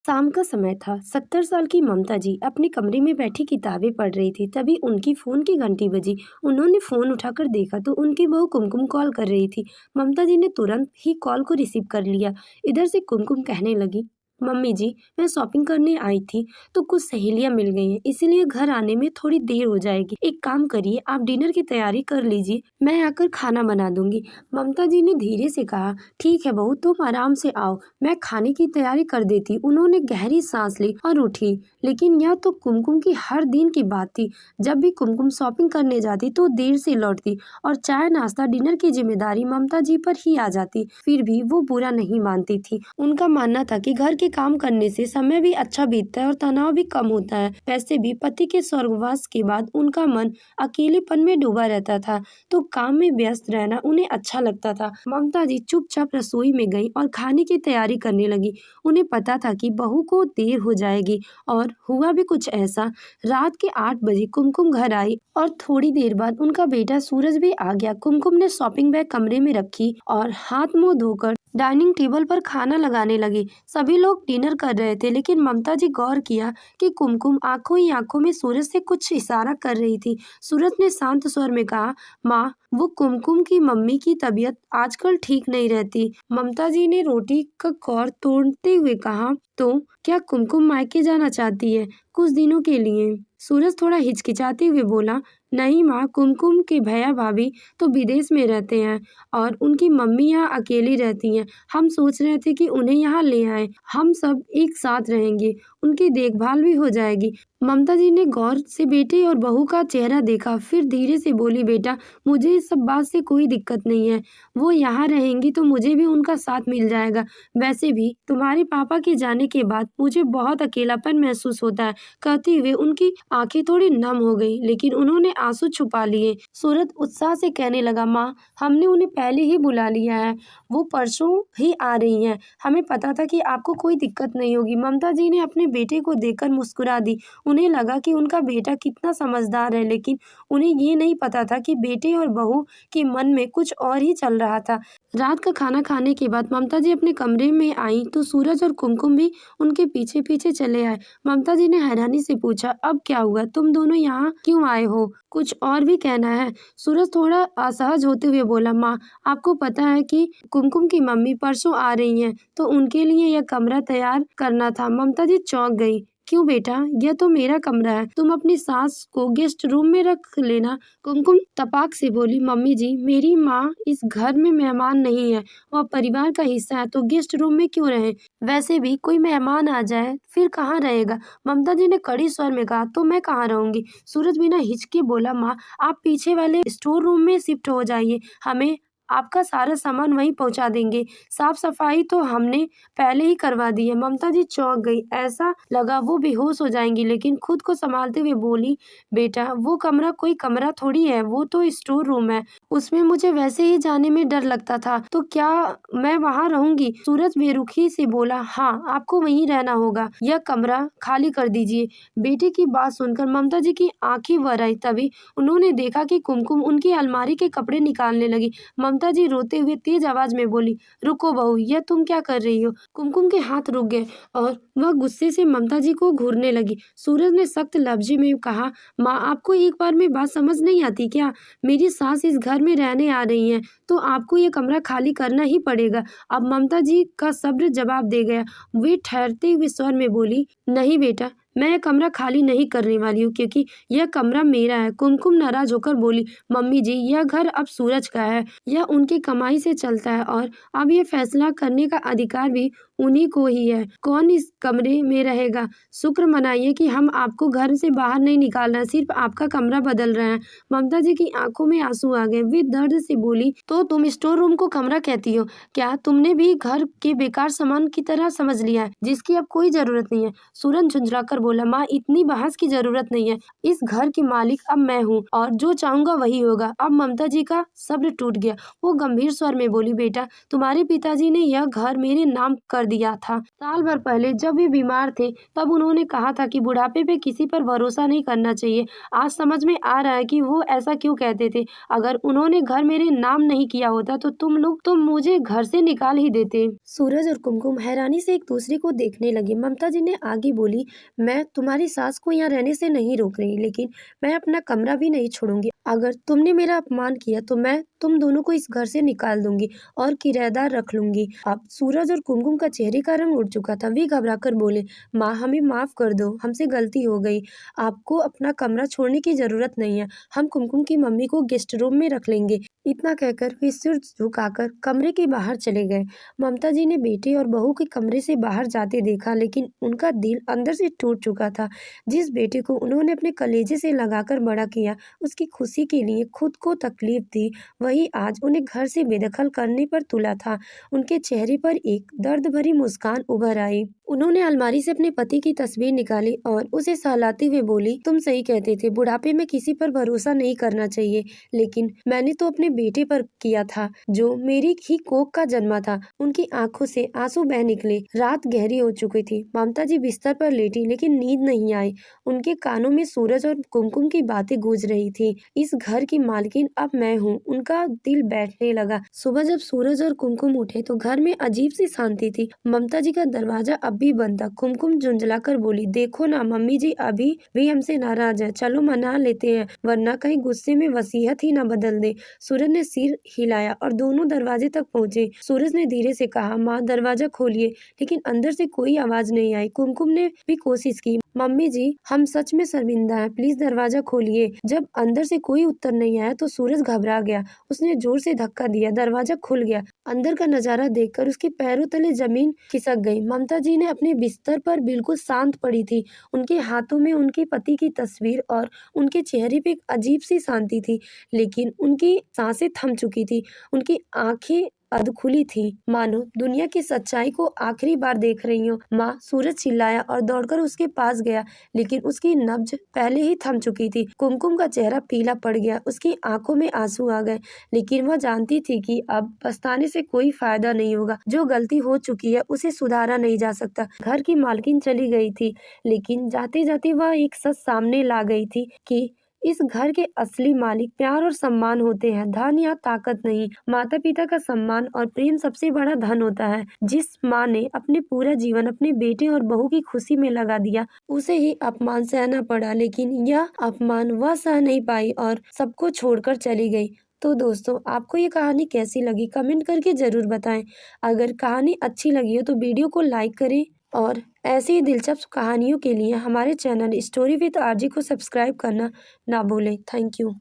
शाम का समय था। 70 साल की ममता जी अपने कमरे में बैठी किताबें पढ़ रही थी। तभी उनकी फोन की घंटी बजी। उन्होंने फोन उठाकर देखा तो उनकी बहू कुमकुम कॉल कर रही थी। ममता जी ने तुरंत ही कॉल को रिसीव कर लिया। इधर से कुमकुम कहने लगी, मम्मी जी, मैं शॉपिंग करने आई थी तो कुछ सहेलियां मिल गई हैं, इसीलिए घर आने में थोड़ी देर हो जाएगी। एक काम करिए, आप डिनर की तैयारी कर लीजिए, मैं आकर खाना बना दूंगी। ममता जी ने धीरे से कहा, ठीक है बहू, तुम आराम से आओ, मैं खाने की तैयारी कर देती। उन्होंने गहरी सांस ली और उठी। लेकिन यह तो कुमकुम की हर दिन की बात थी। जब भी कुमकुम शॉपिंग करने जाती तो देर से लौटती और चाय नाश्ता डिनर की जिम्मेदारी ममता जी पर ही आ जाती। फिर भी वो बुरा नहीं मानती थी। उनका मानना था कि घर के काम करने से समय भी अच्छा बीतता है और तनाव भी कम होता है। वैसे भी पति के स्वर्गवास के बाद उनका मन अकेलेपन में डूबा रहता था, तो काम में व्यस्त रहना उन्हें अच्छा लगता था। ममता जी चुपचाप रसोई में गई और खाने की तैयारी करने लगी। उन्हें पता था कि बहू को देर हो जाएगी, और हुआ भी कुछ ऐसा। रात के 8 बजे कुमकुम घर आई और थोड़ी देर बाद उनका बेटा सूरज भी आ गया। कुमकुम ने शॉपिंग बैग कमरे में रखी और हाथ मुंह धोकर डाइनिंग टेबल पर खाना लगाने लगी। सभी लोग डिनर कर रहे थे, लेकिन ममता जी गौर किया कि कुमकुम आंखों ही आंखों में सूरज से कुछ इशारा कर रही थी। सूरज ने शांत स्वर में कहा, माँ, वो कुमकुम की मम्मी की तबीयत आजकल ठीक नहीं रहती। ममता जी ने रोटी का कौर तोड़ते हुए कहा, तो क्या कुमकुम मायके जाना चाहती है कुछ दिनों के लिए? सूरज थोड़ा हिचकिचाते हुए बोला, नहीं माँ, कुमकुम के भैया भाभी तो विदेश में रहते हैं और उनकी मम्मी यहाँ अकेली रहती हैं। हम सोच रहे थे कि उन्हें यहाँ ले आए, हम सब एक साथ रहेंगे, उनकी देखभाल भी हो जाएगी। ममता जी ने गौर से बेटे और बहू का चेहरा देखा, फिर धीरे से बोली, बेटा, मुझे इस सब बात से कोई दिक्कत नहीं है। वो यहाँ रहेंगी तो मुझे भी उनका साथ मिल जाएगा। वैसे भी तुम्हारे पापा के जाने के बाद मुझे बहुत अकेलापन महसूस होता है। कहते हुए उनकी आंखें थोड़ी नम हो गई, लेकिन उन्होंने आंसू छुपा लिए। सूरज उत्साह से कहने लगा, माँ, हमने उन्हें पहले ही बुला लिया है, वो परसों ही आ रही हैं। हमें पता था कि आपको कोई दिक्कत नहीं होगी। ममता जी ने अपने बेटे को देखकर मुस्कुरा दी। उन्हें लगा कि उनका बेटा कितना समझदार है, लेकिन उन्हें ये नहीं पता था कि बेटे और बहू के मन में कुछ और ही चल रहा था। रात का खाना खाने के बाद ममता जी अपने कमरे में आई तो सूरज और कुमकुम भी उनके पीछे पीछे चले आए। ममता जी ने हैरानी से पूछा, अब क्या हुआ, तुम दोनों यहाँ क्यों आए हो? कुछ और भी कहना है? सूरज थोड़ा असहज होते हुए बोला, माँ, आपको पता है कि कुमकुम की मम्मी परसों आ रही हैं, तो उनके लिए यह कमरा तैयार करना था। ममता जी चौंक गई। क्यों बेटा, यह तो मेरा कमरा है, तुम अपनी सास को गेस्ट रूम में रख लेना। कुमकुम तपाक से बोली, मम्मी जी, मेरी माँ इस घर में मेहमान नहीं है, वह परिवार का हिस्सा है, तो गेस्ट रूम में क्यों रहे? वैसे भी कोई मेहमान आ जाए फिर कहाँ रहेगा? ममता जी ने कड़ी स्वर में कहा, तो मैं कहाँ रहूंगी? सूरज बिना हिचके बोला, माँ, आप पीछे वाले स्टोर रूम में शिफ्ट हो जाइए, हमें आपका सारा सामान वहीं पहुंचा देंगे। साफ सफाई तो हमने पहले ही करवा दी है। ममता जी चौंक गई। ऐसा लगा वो बेहोश हो जाएंगी, लेकिन खुद को संभालते हुए बोली, बेटा, वो कमरा कोई कमरा थोड़ी है, वो तो स्टोर रूम है। उसमें मुझे वैसे ही जाने में डर लगता था, तो क्या मैं वहाँ रहूंगी? सूरज बेरुखी से बोला, हाँ, आपको वहीं रहना होगा, यह कमरा खाली कर दीजिए। बेटे की बात सुनकर ममता जी की आंखें भर आई। तभी उन्होंने देखा कि कुमकुम उनकी अलमारी के कपड़े निकालने लगी। ममता जी रोते हुए तेज आवाज में बोली, रुको बहू, यह तुम क्या कर रही हो? कुमकुम के हाथ रुक गए और वह गुस्से से ममता जी को घूरने लगी। सूरज ने सख्त लफ्ज में कहा, माँ, आपको एक बार में बात समझ नहीं आती क्या? मेरी सास इस घर में रहने आ रही हैं, तो आपको ये कमरा खाली करना ही पड़ेगा। अब ममता जी का सब्र जवाब दे गया। वे ठहरते हुए स्वर में बोली, नहीं बेटा, मैं यह कमरा खाली नहीं करने वाली हूँ, क्योंकि यह कमरा मेरा है। कुमकुम नाराज होकर बोली, मम्मी जी, यह घर अब सूरज का है, यह उनकी कमाई से चलता है, और अब ये फैसला करने का अधिकार भी उन्हीं को ही है, कौन इस कमरे में रहेगा। शुक्र मनाइए कि हम आपको घर से बाहर नहीं निकाल रहे हैं, सिर्फ आपका कमरा बदल रहे हैं। ममता जी की आंखों में आंसू आ गए। वे दर्द से बोली, तो तुम स्टोर रूम को कमरा कहती हो? क्या तुमने भी घर के बेकार सामान की तरह समझ लिया है, जिसकी अब कोई जरूरत नहीं है? सूरज झुंझलाकर बोला, माँ, इतनी बहस की जरूरत नहीं है। इस घर की मालिक अब मैं हूँ, और जो चाहूंगा वही होगा। अब ममता जी का सब्र टूट गया। वो गंभीर स्वर में बोली, बेटा, तुम्हारे पिताजी ने यह घर मेरे नाम कर दिया था। साल भर पहले जब वे बीमार थे तब उन्होंने कहा था कि बुढ़ापे पे किसी पर भरोसा नहीं करना चाहिए। आज समझ में आ रहा है कि वो ऐसा क्यों कहते थे। अगर उन्होंने घर मेरे नाम नहीं किया होता तो तुम लोग तो मुझे घर से निकाल ही देते। सूरज और कुमकुम हैरानी से एक दूसरे को देखने लगे। ममता जी ने आगे बोली, मैं तुम्हारी सास को यहाँ रहने से नहीं रोक रही, लेकिन मैं अपना कमरा भी नहीं छोड़ूंगी। अगर तुमने मेरा अपमान किया तो मैं तुम दोनों को इस घर से निकाल दूंगी और किराएदार रख लूंगी। अब सूरज और कुमकुम का चेहरे का रंग उड़ चुका था। वे घबराकर बोले, माँ हमें माफ कर दो, हमसे गलती हो गई। आपको अपना कमरा छोड़ने की जरूरत नहीं है, हम कुमकुम की मम्मी को गेस्ट रूम में रख लेंगे। इतना कहकर वे सिर झुकाकर कमरे के बाहर चले गए। ममता जी ने बेटे और बहू के कमरे से बाहर जाते देखा, लेकिन उनका दिल अंदर से टूट चुका था। जिस बेटे को उन्होंने अपने कलेजे से लगाकर बड़ा किया, उसकी खुशी के लिए खुद को तकलीफ दी, वही आज उन्हें घर से बेदखल करने पर तुला था। उनके चेहरे पर एक दर्द भरी मुस्कान उभर आई। उन्होंने अलमारी से अपने पति की तस्वीर निकाली और उसे सहलाते हुए बोली, तुम सही कहते थे, बुढ़ापे में किसी पर भरोसा नहीं करना चाहिए, लेकिन मैंने तो अपने बेटे पर किया था जो मेरी ही कोख का जन्मा था। उनकी आंखों से आंसू बह निकले। रात गहरी हो चुकी थी। ममता जी बिस्तर पर लेटी, लेकिन नींद नहीं आई। उनके कानों में सूरज और कुमकुम की बातें गूंज रही थी। इस घर की मालकिन अब मैं हूँ। उनका दिल बैठने लगा। सुबह जब सूरज और कुमकुम उठे तो घर में अजीब सी शांति थी। ममता जी का दरवाजा अब भी बंद था। कुमकुम झुंझलाकर बोली, देखो ना मम्मी जी अभी भी हमसे नाराज है, चलो मना लेते हैं, वरना कहीं गुस्से में वसीयत ही ना बदल दे। सूरज ने सिर हिलाया और दोनों दरवाजे तक पहुंचे। सूरज ने धीरे से कहा, माँ दरवाजा खोलिए, लेकिन अंदर से कोई आवाज नहीं आई। कुमकुम ने भी कोशिश की, मम्मी जी हम सच में शर्मिंदा हैं, प्लीज दरवाजा खोलिए। जब अंदर से कोई उत्तर नहीं आया तो सूरज घबरा गया। उसने जोर से धक्का दिया, दरवाजा खुल गया। अंदर का नजारा देखकर उसके पैरों तले जमीन खिसक गई। ममता जी ने अपने बिस्तर पर बिल्कुल शांत पड़ी थी। उनके हाथों में उनके पति की तस्वीर और उनके चेहरे पे एक अजीब सी शांति थी, लेकिन उनकी सांसें थम चुकी थी। उनकी आंखें अधखुली थी, मानो दुनिया की सच्चाई को आखिरी बार देख रही हो। माँ, सूरज चिल्लाया और दौड़कर उसके पास गया, लेकिन उसकी नब्ज पहले ही थम चुकी थी। कुमकुम का चेहरा पीला पड़ गया, उसकी आंखों में आंसू आ गए, लेकिन वह जानती थी कि अब पछताने से कोई फायदा नहीं होगा। जो गलती हो चुकी है उसे सुधारा नहीं जा सकता। घर की मालकिन चली गई थी, लेकिन जाते जाते वह एक सच सामने ला गई थी कि इस घर के असली मालिक प्यार और सम्मान होते हैं, धन या ताकत नहीं। माता पिता का सम्मान और प्रेम सबसे बड़ा धन होता है। जिस माँ ने अपने पूरा जीवन अपने बेटे और बहू की खुशी में लगा दिया, उसे ही अपमान सहना पड़ा, लेकिन यह अपमान वह सह नहीं पाई और सबको छोड़कर चली गई। तो दोस्तों, आपको ये कहानी कैसी लगी कमेंट करके जरूर बताएं। अगर कहानी अच्छी लगी हो तो वीडियो को लाइक करें और ऐसी ही दिलचस्प कहानियों के लिए हमारे चैनल स्टोरी विद आरजे को सब्सक्राइब करना ना भूलें। Thank you.